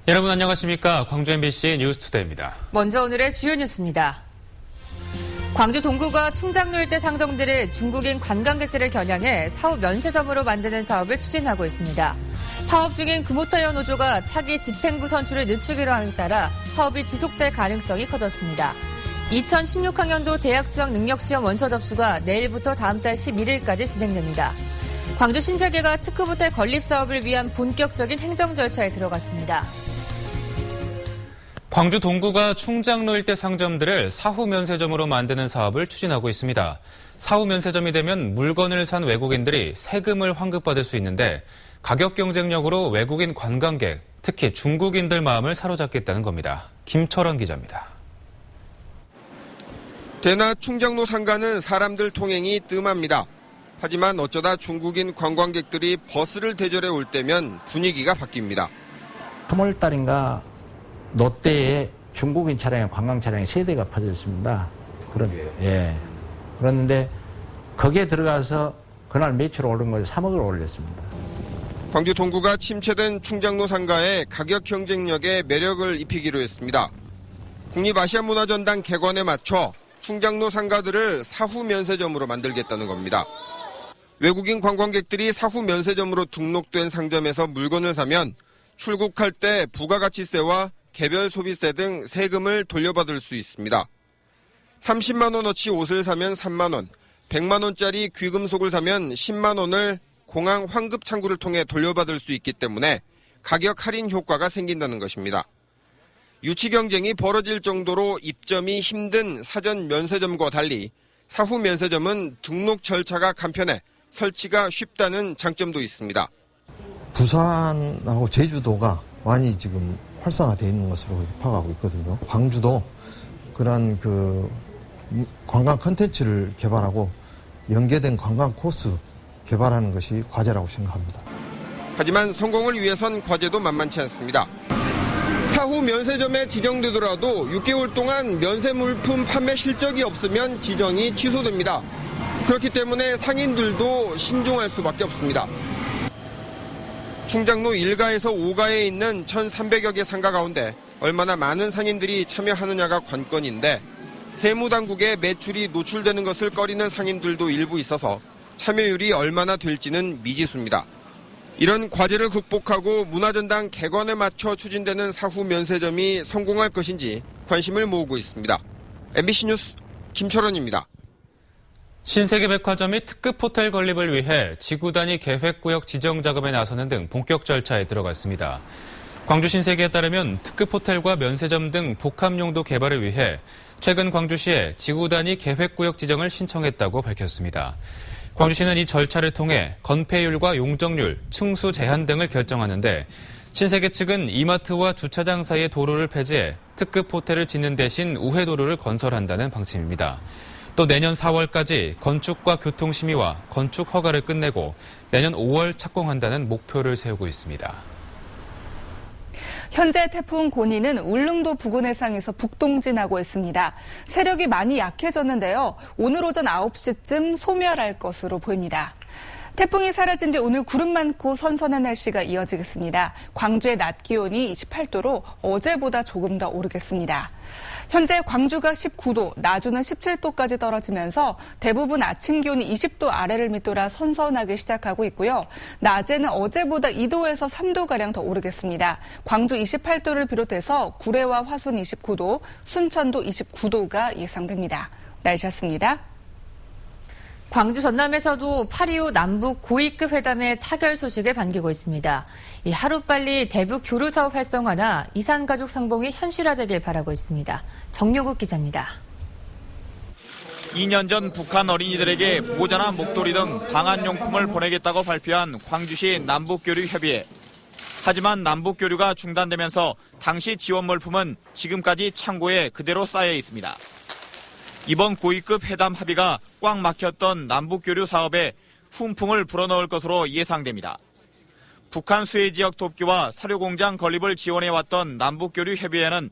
여러분 안녕하십니까? 광주 MBC 뉴스투데이입니다. 먼저 오늘의 주요 뉴스입니다. 광주 동구가 충장로 일대 상점들을 중국인 관광객들을 겨냥해 사후 면세점으로 만드는 사업을 추진하고 있습니다. 파업 중인 금호타이어 노조가 차기 집행부 선출을 늦추기로 함에 따라 파업이 지속될 가능성이 커졌습니다. 2016학년도 대학 수학 능력시험 원서 접수가 내일부터 다음 달 11일까지 진행됩니다. 광주 신세계가 특급호텔 건립 사업을 위한 본격적인 행정 절차에 들어갔습니다. 광주 동구가 충장로 일대 상점들을 사후 면세점으로 만드는 사업을 추진하고 있습니다. 사후 면세점이 되면 물건을 산 외국인들이 세금을 환급받을 수 있는데 가격 경쟁력으로 외국인 관광객, 특히 중국인들 마음을 사로잡겠다는 겁니다. 김철원 기자입니다. 대낮 충장로 상가는 사람들 통행이 뜸합니다. 하지만 어쩌다 중국인 관광객들이 버스를 대절해 올 때면 분위기가 바뀝니다. 3월달인가 롯데에 중국인 차량에 관광 차량이 3대가 퍼졌습니다. 그런데 거기에 들어가서 그날 매출 오른 것이 3억을 올렸습니다. 광주 동구가 침체된 충장로 상가에 가격 경쟁력에 매력을 입히기로 했습니다. 국립아시아문화전당 개관에 맞춰 충장로 상가들을 사후 면세점으로 만들겠다는 겁니다. 외국인 관광객들이 사후 면세점으로 등록된 상점에서 물건을 사면 출국할 때 부가가치세와 개별 소비세 등 세금을 돌려받을 수 있습니다. 30만 원어치 옷을 사면 3만 원, 100만 원짜리 귀금속을 사면 10만 원을 공항 환급 창구를 통해 돌려받을 수 있기 때문에 가격 할인 효과가 생긴다는 것입니다. 유치 경쟁이 벌어질 정도로 입점이 힘든 사전 면세점과 달리 사후 면세점은 등록 절차가 간편해 설치가 쉽다는 장점도 있습니다. 부산하고 제주도가 많이 지금 활성화되어 있는 것으로 파악하고 있거든요. 광주도 그런 관광 컨텐츠를 개발하고 연계된 관광 코스 개발하는 것이 과제라고 생각합니다. 하지만 성공을 위해선 과제도 만만치 않습니다. 사후 면세점에 지정되더라도 6개월 동안 면세 물품 판매 실적이 없으면 지정이 취소됩니다. 그렇기 때문에 상인들도 신중할 수밖에 없습니다. 충장로 1가에서 5가에 있는 1,300여 개 상가 가운데 얼마나 많은 상인들이 참여하느냐가 관건인데 세무당국의 매출이 노출되는 것을 꺼리는 상인들도 일부 있어서 참여율이 얼마나 될지는 미지수입니다. 이런 과제를 극복하고 문화전당 개관에 맞춰 추진되는 사후 면세점이 성공할 것인지 관심을 모으고 있습니다. MBC 뉴스 김철원입니다. 신세계백화점이 특급 호텔 건립을 위해 지구 단위 계획구역 지정 작업에 나서는 등 본격 절차에 들어갔습니다. 광주 신세계에 따르면 특급 호텔과 면세점 등 복합용도 개발을 위해 최근 광주시에 지구 단위 계획구역 지정을 신청했다고 밝혔습니다. 광주시는 이 절차를 통해 건폐율과 용적률, 층수 제한 등을 결정하는데 신세계 측은 이마트와 주차장 사이의 도로를 폐지해 특급 호텔을 짓는 대신 우회도로를 건설한다는 방침입니다. 또 내년 4월까지 건축과 교통심의와 건축 허가를 끝내고 내년 5월 착공한다는 목표를 세우고 있습니다. 현재 태풍 고니는 울릉도 부근 해상에서 북동진하고 있습니다. 세력이 많이 약해졌는데요. 오늘 오전 9시쯤 소멸할 것으로 보입니다. 태풍이 사라진 뒤 오늘 구름 많고 선선한 날씨가 이어지겠습니다. 광주의 낮 기온이 28도로 어제보다 조금 더 오르겠습니다. 현재 광주가 19도, 나주는 17도까지 떨어지면서 대부분 아침 기온이 20도 아래를 밑돌아 선선하게 시작하고 있고요. 낮에는 어제보다 2도에서 3도가량 더 오르겠습니다. 광주 28도를 비롯해서 구례와 화순 29도, 순천도 29도가 예상됩니다. 날씨였습니다. 광주 전남에서도 8.25 남북 고위급 회담의 타결 소식을 반기고 있습니다. 하루빨리 대북 교류 사업 활성화나 이산가족 상봉이 현실화되길 바라고 있습니다. 정용국 기자입니다. 2년 전 북한 어린이들에게 모자나 목도리 등 방한용품을 보내겠다고 발표한 광주시 남북교류협의회. 하지만 남북교류가 중단되면서 당시 지원 물품은 지금까지 창고에 그대로 쌓여 있습니다. 이번 고위급 회담 합의가 꽉 막혔던 남북교류 사업에 훈풍을 불어넣을 것으로 예상됩니다. 북한 수해 지역 돕기와 사료공장 건립을 지원해왔던 남북교류협의회는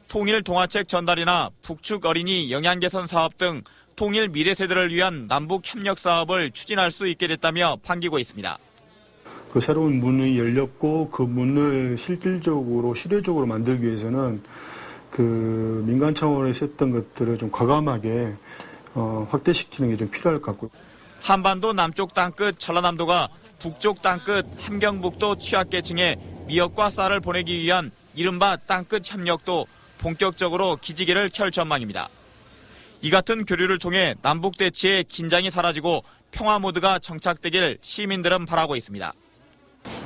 통일 동화책 전달이나 북측 어린이 영양 개선 사업 등 통일 미래 세대를 위한 남북 협력 사업을 추진할 수 있게 됐다며 반기고 있습니다. 그 새로운 문이 열렸고 그 문을 실효적으로 만들기 위해서는 그 민간 차원에서 했던 것들을 좀 과감하게 확대시키는 게 좀 필요할 것 같고요. 한반도 남쪽 땅끝 전라남도가 북쪽 땅끝 함경북도 취약계층에 미역과 쌀을 보내기 위한 이른바 땅끝 협력도 본격적으로 기지개를 켤 전망입니다. 이 같은 교류를 통해 남북 대치의 긴장이 사라지고 평화 모드가 정착되길 시민들은 바라고 있습니다.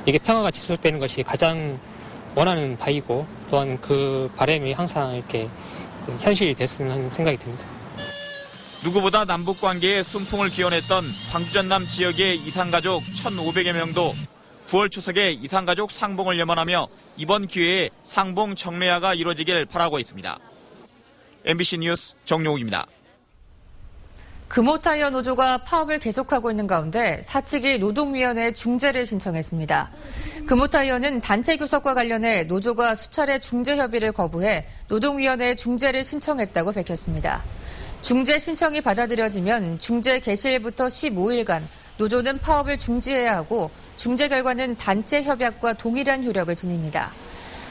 이게 평화가 지속되는 것이 가장 원하는 바이고 또한 그 바람이 항상 이렇게 현실이 됐으면 하는 생각이 듭니다. 누구보다 남북 관계에 순풍을 기원했던 광주 전남 지역의 이산가족 1,500여 명도 9월 추석에 이산가족 상봉을 염원하며 이번 기회에 상봉 정례화가 이루어지길 바라고 있습니다. MBC 뉴스 정용욱입니다. 금호타이어 노조가 파업을 계속하고 있는 가운데 사측이 노동위원회에 중재를 신청했습니다. 금호타이어는 단체 교섭과 관련해 노조가 수차례 중재 협의를 거부해 노동위원회에 중재를 신청했다고 밝혔습니다. 중재 신청이 받아들여지면 중재 개시일부터 15일간 노조는 파업을 중지해야 하고 중재 결과는 단체 협약과 동일한 효력을 지닙니다.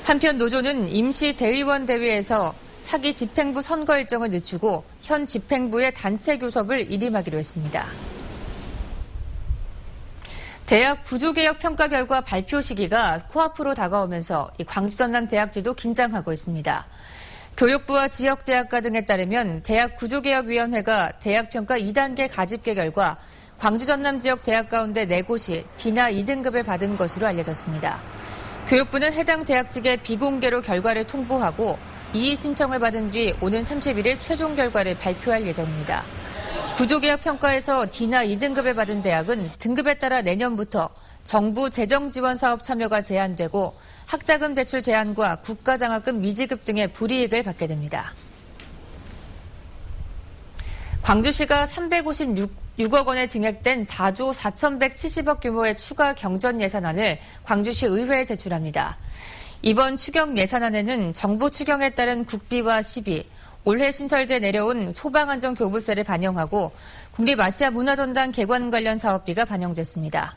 한편 노조는 임시 대의원 대회에서 차기 집행부 선거 일정을 늦추고 현 집행부의 단체 교섭을 일임하기로 했습니다. 대학 구조개혁 평가 결과 발표 시기가 코앞으로 다가오면서 광주 전남 대학주도 긴장하고 있습니다. 교육부와 지역대학가 등에 따르면 대학 구조개혁위원회가 대학평가 2단계 가집계 결과 광주 전남 지역 대학 가운데 4곳이 D나 2등급을 받은 것으로 알려졌습니다. 교육부는 해당 대학 측에 비공개로 결과를 통보하고 이의 신청을 받은 뒤 오는 31일 최종 결과를 발표할 예정입니다. 구조개혁 평가에서 D나 2등급을 받은 대학은 등급에 따라 내년부터 정부 재정지원 사업 참여가 제한되고 학자금 대출 제한과 국가장학금 미지급 등의 불이익을 받게 됩니다. 광주시가 356억 원에 증액된 4조 4,170억 규모의 추가 경전 예산안을 광주시 의회에 제출합니다. 이번 추경 예산안에는 정부 추경에 따른 국비와 시비, 올해 신설돼 내려온 소방안전교부세를 반영하고 국립아시아 문화전당 개관 관련 사업비가 반영됐습니다.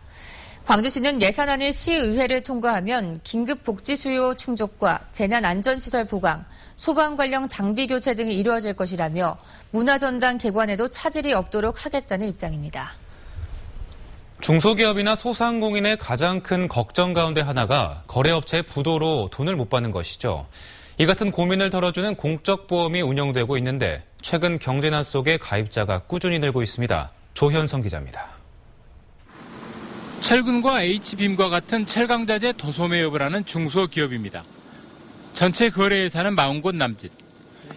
광주시는 예산안이 시의회를 통과하면 긴급복지 수요 충족과 재난안전시설 보강, 소방 관련 장비 교체 등이 이루어질 것이라며 문화전당 개관에도 차질이 없도록 하겠다는 입장입니다. 중소기업이나 소상공인의 가장 큰 걱정 가운데 하나가 거래업체의 부도로 돈을 못 받는 것이죠. 이 같은 고민을 덜어주는 공적보험이 운영되고 있는데 최근 경제난 속에 가입자가 꾸준히 늘고 있습니다. 조현성 기자입니다. 철근과 H빔과 같은 철강자재 도소매업을 하는 중소기업입니다. 전체 거래 예산은 40곳 남짓.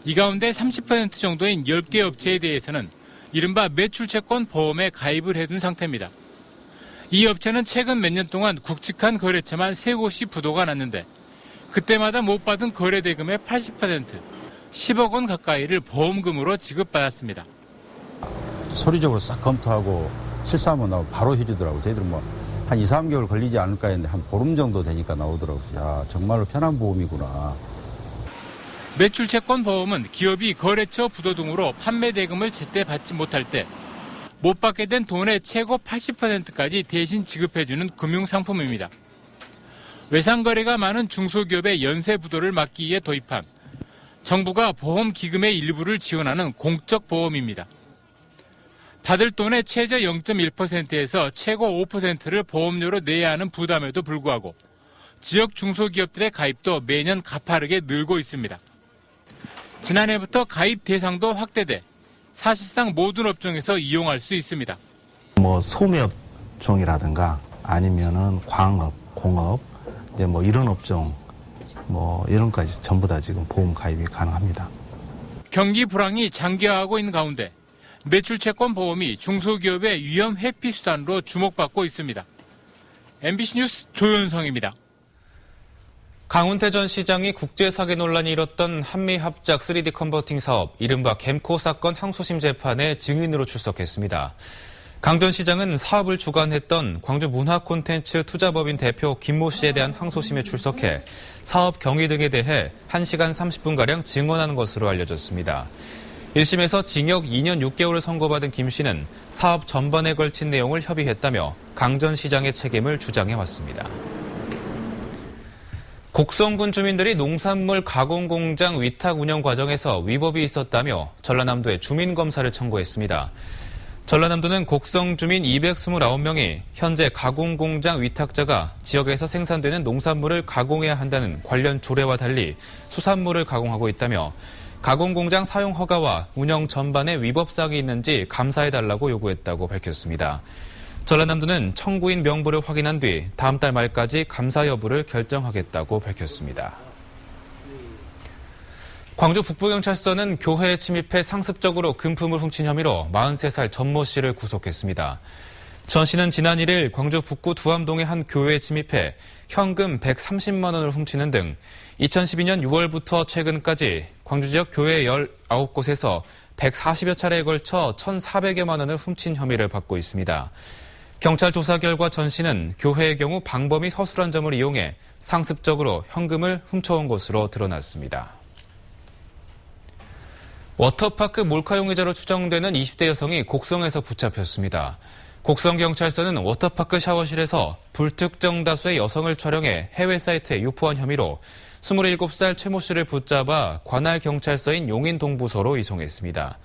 이 가운데 30% 정도인 10개 업체에 대해서는 이른바 매출채권 보험에 가입을 해둔 상태입니다. 이 업체는 최근 몇 년 동안 굵직한 거래처만 3곳이 부도가 났는데 그때마다 못 받은 거래 대금의 80%, 10억 원 가까이를 보험금으로 지급받았습니다. 소리적으로 싹 검토하고 실사하면 나오고 바로 해주더라고요. 저희들은 한 2, 3개월 걸리지 않을까 했는데 한 보름 정도 되니까 나오더라고요. 야, 정말로 편한 보험이구나. 매출채권 보험은 기업이 거래처 부도 등으로 판매 대금을 제때 받지 못할 때 못 받게 된 돈의 최고 80%까지 대신 지급해주는 금융상품입니다. 외상거래가 많은 중소기업의 연쇄 부도를 막기 위해 도입한 정부가 보험기금의 일부를 지원하는 공적보험입니다. 받을 돈의 최저 0.1%에서 최고 5%를 보험료로 내야 하는 부담에도 불구하고 지역 중소기업들의 가입도 매년 가파르게 늘고 있습니다. 지난해부터 가입 대상도 확대돼 사실상 모든 업종에서 이용할 수 있습니다. 소매업종이라든가 아니면은 광업, 공업, 이제 이런 업종, 이런 것까지 전부 다 지금 보험 가입이 가능합니다. 경기 불황이 장기화하고 있는 가운데 매출채권 보험이 중소기업의 위험 회피 수단으로 주목받고 있습니다. MBC 뉴스 조현성입니다. 강훈태 전 시장이 국제사기 논란이 일었던 한미합작 3D 컨버팅 사업 이른바 겜코 사건 항소심 재판에 증인으로 출석했습니다. 강 전 시장은 사업을 주관했던 광주문화콘텐츠 투자법인 대표 김모 씨에 대한 항소심에 출석해 사업 경위 등에 대해 1시간 30분가량 증언하는 것으로 알려졌습니다. 1심에서 징역 2년 6개월을 선고받은 김 씨는 사업 전반에 걸친 내용을 협의했다며 강전시장의 책임을 주장해왔습니다. 곡성군 주민들이 농산물 가공공장 위탁 운영 과정에서 위법이 있었다며 전라남도에 주민검사를 청구했습니다. 전라남도는 곡성 주민 229명이 현재 가공공장 위탁자가 지역에서 생산되는 농산물을 가공해야 한다는 관련 조례와 달리 수산물을 가공하고 있다며 가공공장 사용 허가와 운영 전반에 위법사항이 있는지 감사해달라고 요구했다고 밝혔습니다. 전라남도는 청구인 명부를 확인한 뒤 다음 달 말까지 감사 여부를 결정하겠다고 밝혔습니다. 광주 북부경찰서는 교회에 침입해 상습적으로 금품을 훔친 혐의로 43살 전모 씨를 구속했습니다. 전 씨는 지난 1일 광주 북구 두암동의 한 교회에 침입해 현금 130만 원을 훔치는 등 2012년 6월부터 최근까지 광주 지역 교회 19곳에서 140여 차례에 걸쳐 1,400여만 원을 훔친 혐의를 받고 있습니다. 경찰 조사 결과 전 씨는 교회의 경우 방범이 허술한 점을 이용해 상습적으로 현금을 훔쳐온 것으로 드러났습니다. 워터파크 몰카용의자로 추정되는 20대 여성이 곡성에서 붙잡혔습니다. 곡성경찰서는 워터파크 샤워실에서 불특정 다수의 여성을 촬영해 해외 사이트에 유포한 혐의로 27살 최 모 씨를 붙잡아 관할 경찰서인 용인동부서로 이송했습니다.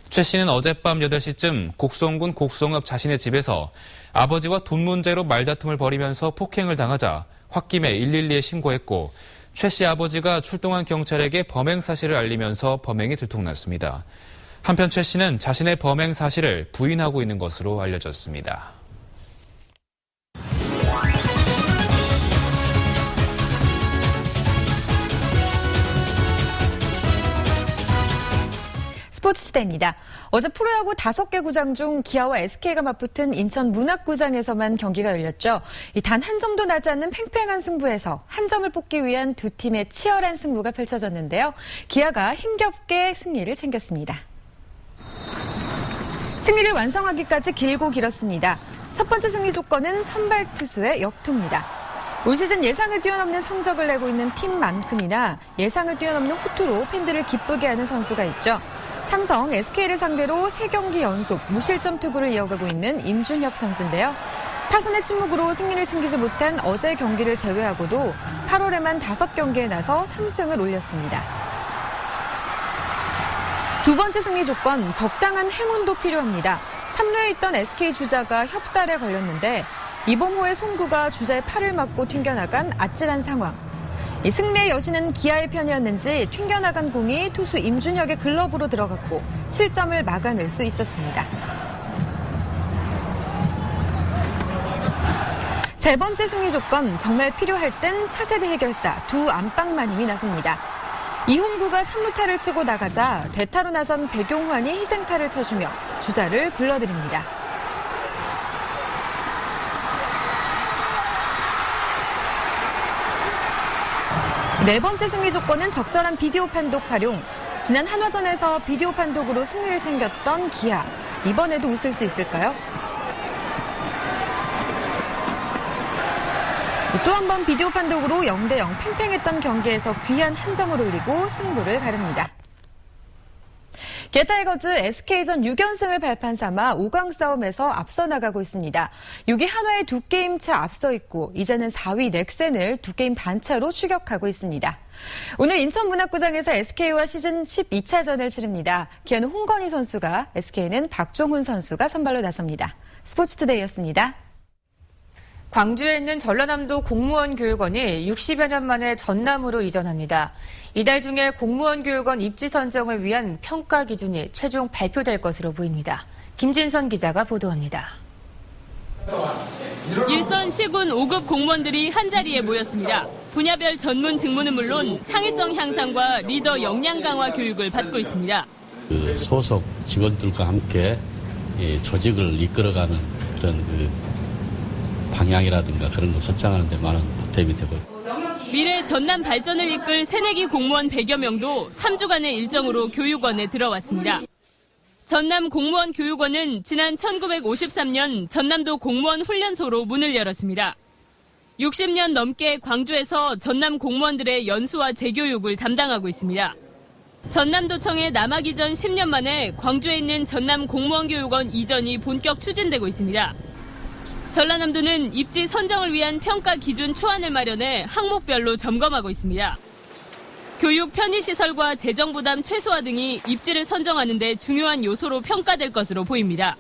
최 씨는 어젯밤 8시쯤 곡성군 곡성읍 자신의 집에서 아버지와 돈 문제로 말다툼을 벌이면서 폭행을 당하자 홧김에 112에 신고했고 최 씨 아버지가 출동한 경찰에게 범행 사실을 알리면서 범행이 들통났습니다. 한편 최 씨는 자신의 범행 사실을 부인하고 있는 것으로 알려졌습니다. 스포츠시대입니다. 어제 프로야구 5개 구장 중 기아와 SK가 맞붙은 인천 문학구장에서만 경기가 열렸죠. 단 한 점도 나지 않는 팽팽한 승부에서 한 점을 뽑기 위한 두 팀의 치열한 승부가 펼쳐졌는데요. 기아가 힘겹게 승리를 챙겼습니다. 승리를 완성하기까지 길고 길었습니다. 첫 번째 승리 조건은 선발 투수의 역투입니다. 올 시즌 예상을 뛰어넘는 성적을 내고 있는 팀만큼이나 예상을 뛰어넘는 호투로 팬들을 기쁘게 하는 선수가 있죠. 삼성, SK를 상대로 3경기 연속 무실점 투구를 이어가고 있는 임준혁 선수인데요. 타선의 침묵으로 승리를 챙기지 못한 어제 경기를 제외하고도 8월에만 5경기에 나서 3승을 올렸습니다. 두 번째 승리 조건, 적당한 행운도 필요합니다. 3루에 있던 SK 주자가 협살에 걸렸는데 이범호의 송구가 주자의 팔을 맞고 튕겨나간 아찔한 상황. 이 승리의 여신은 기아의 편이었는지 튕겨나간 공이 투수 임준혁의 글러브로 들어갔고 실점을 막아낼 수 있었습니다. 세 번째 승리 조건, 정말 필요할 땐 차세대 해결사 두 안방마님이 나섭니다. 이홍구가 3루타를 치고 나가자 대타로 나선 백용환이 희생타를 쳐주며 주자를 불러들입니다. 네 번째 승리 조건은 적절한 비디오 판독 활용. 지난 한화전에서 비디오 판독으로 승리를 챙겼던 기아. 이번에도 웃을 수 있을까요? 또 한 번 비디오 판독으로 0대0 팽팽했던 경기에서 귀한 한 점을 올리고 승부를 가릅니다. 기아 타이거즈 SK전 6연승을 발판 삼아 5강 싸움에서 앞서 나가고 있습니다. 6위 한화에 2게임 차 앞서 있고 이제는 4위 넥센을 2게임 반 차로 추격하고 있습니다. 오늘 인천 문학구장에서 SK와 시즌 12차전을 치릅니다. 기아는 홍건희 선수가, SK는 박종훈 선수가 선발로 나섭니다. 스포츠투데이였습니다. 광주에 있는 전라남도 공무원 교육원이 60여 년 만에 전남으로 이전합니다. 이달 중에 공무원 교육원 입지 선정을 위한 평가 기준이 최종 발표될 것으로 보입니다. 김진선 기자가 보도합니다. 일선 시군 5급 공무원들이 한자리에 모였습니다. 분야별 전문 직무는 물론 창의성 향상과 리더 역량 강화 교육을 받고 있습니다. 소속 직원들과 함께 조직을 이끌어가는 그런 방향이라든가 그런 걸 설정하는 데 많은 보탬이 되고 미래 전남 발전을 이끌 새내기 공무원 100여 명도 3주간의 일정으로 교육원에 들어왔습니다. 전남 공무원 교육원은 지난 1953년 전남도 공무원 훈련소로 문을 열었습니다. 60년 넘게 광주에서 전남 공무원들의 연수와 재교육을 담당하고 있습니다. 전남도청의 남학 이전 10년 만에 광주에 있는 전남 공무원 교육원 이전이 본격 추진되고 있습니다. 전라남도는 입지 선정을 위한 평가 기준 초안을 마련해 항목별로 점검하고 있습니다. 교육 편의시설과 재정 부담 최소화 등이 입지를 선정하는 데 중요한 요소로 평가될 것으로 보입니다.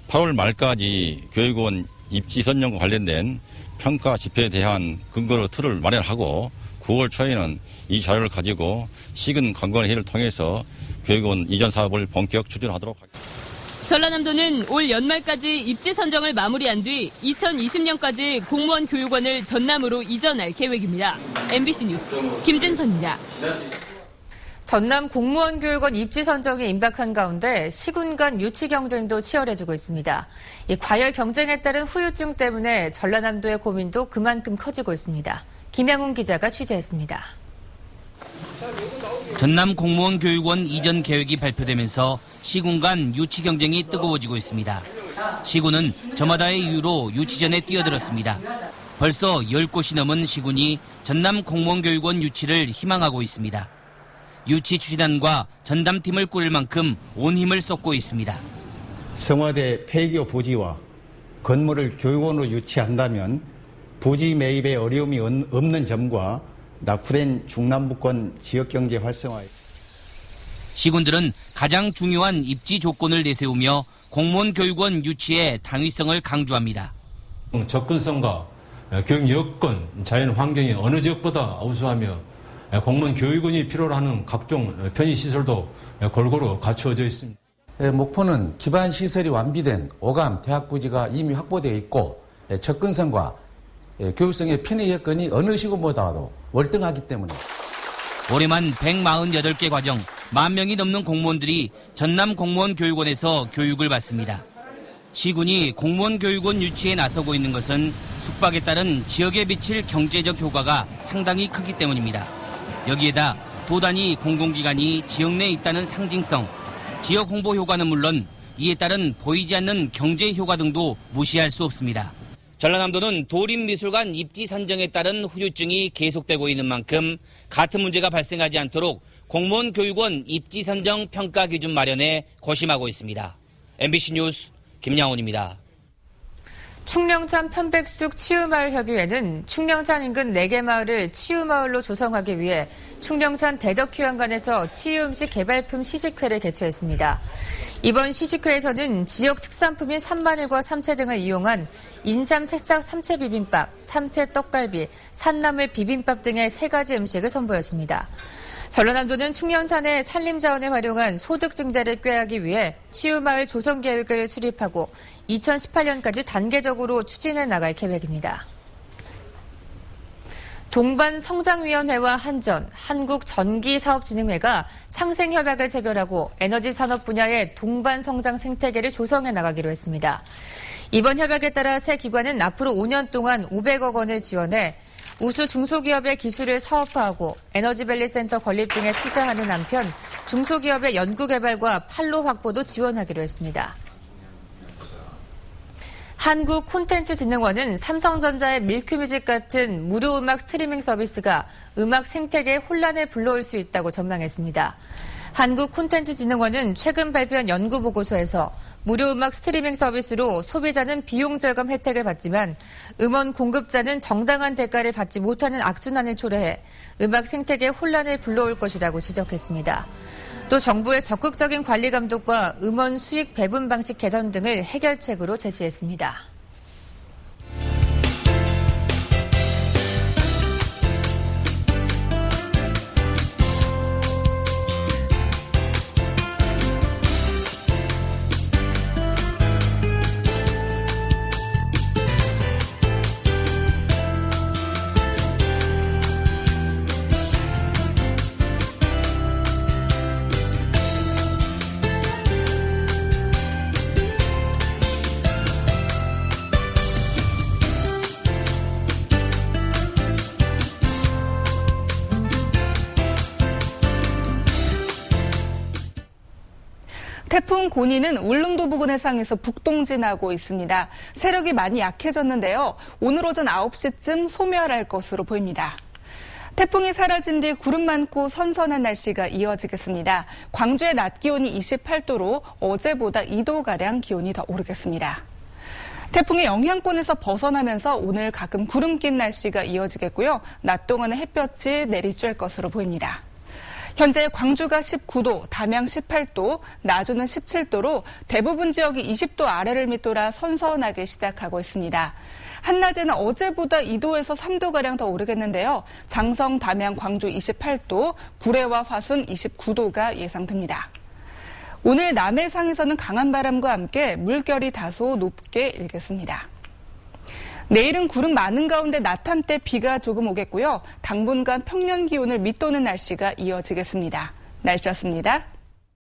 8월 말까지 교육원 입지 선정과 관련된 평가 지표에 대한 근거로 틀을 마련하고 9월 초에는 이 자료를 가지고 시군 관건회의를 통해서 교육원 이전 사업을 본격 추진하도록 하겠습니다. 전라남도는 올 연말까지 입지 선정을 마무리한 뒤 2020년까지 공무원 교육원을 전남으로 이전할 계획입니다. MBC 뉴스 김진선입니다. 전남 공무원 교육원 입지 선정이 임박한 가운데 시군 간 유치 경쟁도 치열해지고 있습니다. 이 과열 경쟁에 따른 후유증 때문에 전라남도의 고민도 그만큼 커지고 있습니다. 김양훈 기자가 취재했습니다. 전남 공무원 교육원 이전 계획이 발표되면서 시군 간 유치 경쟁이 뜨거워지고 있습니다. 시군은 저마다의 이유로 유치전에 뛰어들었습니다. 벌써 10곳이 넘은 시군이 전남 공무원 교육원 유치를 희망하고 있습니다. 유치 추진단과 전담팀을 꾸릴 만큼 온 힘을 쏟고 있습니다. 청와대 폐교 부지와 건물을 교육원으로 유치한다면 부지 매입에 어려움이 없는 점과 낙후된 중남부권 지역경제 활성화. 시군들은 가장 중요한 입지 조건을 내세우며 공무원 교육원 유치의 당위성을 강조합니다. 접근성과 교육 여건, 자연 환경이 어느 지역보다 우수하며 공무원 교육원이 필요로 하는 각종 편의시설도 골고루 갖추어져 있습니다. 목포는 기반 시설이 완비된 오감 대학 부지가 이미 확보되어 있고 접근성과 교육성의 편의 여건이 어느 시군보다도 월등하기 때문에 올해만 148개 과정, 10,000명이 넘는 공무원들이 전남 공무원 교육원에서 교육을 받습니다. 시군이 공무원 교육원 유치에 나서고 있는 것은 숙박에 따른 지역에 미칠 경제적 효과가 상당히 크기 때문입니다. 여기에다 도 단위 공공기관이 지역 내에 있다는 상징성, 지역 홍보 효과는 물론 이에 따른 보이지 않는 경제 효과 등도 무시할 수 없습니다. 전라남도는 도립미술관 입지 선정에 따른 후유증이 계속되고 있는 만큼 같은 문제가 발생하지 않도록 공무원 교육원 입지 선정 평가 기준 마련에 고심하고 있습니다. MBC 뉴스 김양훈입니다. 충령찬 편백숙 치유마을협의회는 충령찬 인근 4개 마을을 치유마을로 조성하기 위해 충령찬 대덕휴양관에서 치유음식 개발품 시식회를 개최했습니다. 이번 시식회에서는 지역 특산품인 산마늘과 삼채 등을 이용한 인삼 새싹 삼채 비빔밥, 삼채 떡갈비, 산나물 비빔밥 등의 3가지 음식을 선보였습니다. 전라남도는 충령산의 산림자원을 활용한 소득 증대를 꾀하기 위해 치유마을 조성 계획을 수립하고 2018년까지 단계적으로 추진해 나갈 계획입니다. 동반성장위원회와 한전, 한국전기사업진흥회가 상생협약을 체결하고 에너지 산업 분야의 동반성장 생태계를 조성해 나가기로 했습니다. 이번 협약에 따라 새 기관은 앞으로 5년 동안 500억 원을 지원해 우수 중소기업의 기술을 사업화하고 에너지밸리 센터 건립 등에 투자하는 한편 중소기업의 연구개발과 판로 확보도 지원하기로 했습니다. 한국콘텐츠진흥원은 삼성전자의 밀크뮤직 같은 무료 음악 스트리밍 서비스가 음악 생태계에 혼란을 불러올 수 있다고 전망했습니다. 한국콘텐츠진흥원은 최근 발표한 연구보고서에서 무료 음악 스트리밍 서비스로 소비자는 비용 절감 혜택을 받지만 음원 공급자는 정당한 대가를 받지 못하는 악순환을 초래해 음악 생태계에 혼란을 불러올 것이라고 지적했습니다. 또 정부의 적극적인 관리 감독과 음원 수익 배분 방식 개선 등을 해결책으로 제시했습니다. 태풍 고니는 울릉도 부근 해상에서 북동진하고 있습니다. 세력이 많이 약해졌는데요. 오늘 오전 9시쯤 소멸할 것으로 보입니다. 태풍이 사라진 뒤 구름 많고 선선한 날씨가 이어지겠습니다. 광주의 낮 기온이 28도로 어제보다 2도가량 기온이 더 오르겠습니다. 태풍의 영향권에서 벗어나면서 오늘 가끔 구름 낀 날씨가 이어지겠고요. 낮 동안에 햇볕이 내리쬐을 것으로 보입니다. 현재 광주가 19도, 담양 18도, 나주는 17도로 대부분 지역이 20도 아래를 밑돌아 선선하게 시작하고 있습니다. 한낮에는 어제보다 2도에서 3도가량 더 오르겠는데요. 장성, 담양, 광주 28도, 구례와 화순 29도가 예상됩니다. 오늘 남해상에서는 강한 바람과 함께 물결이 다소 높게 일겠습니다. 내일은 구름 많은 가운데 낮 한때 비가 조금 오겠고요. 당분간 평년 기온을 밑도는 날씨가 이어지겠습니다. 날씨였습니다.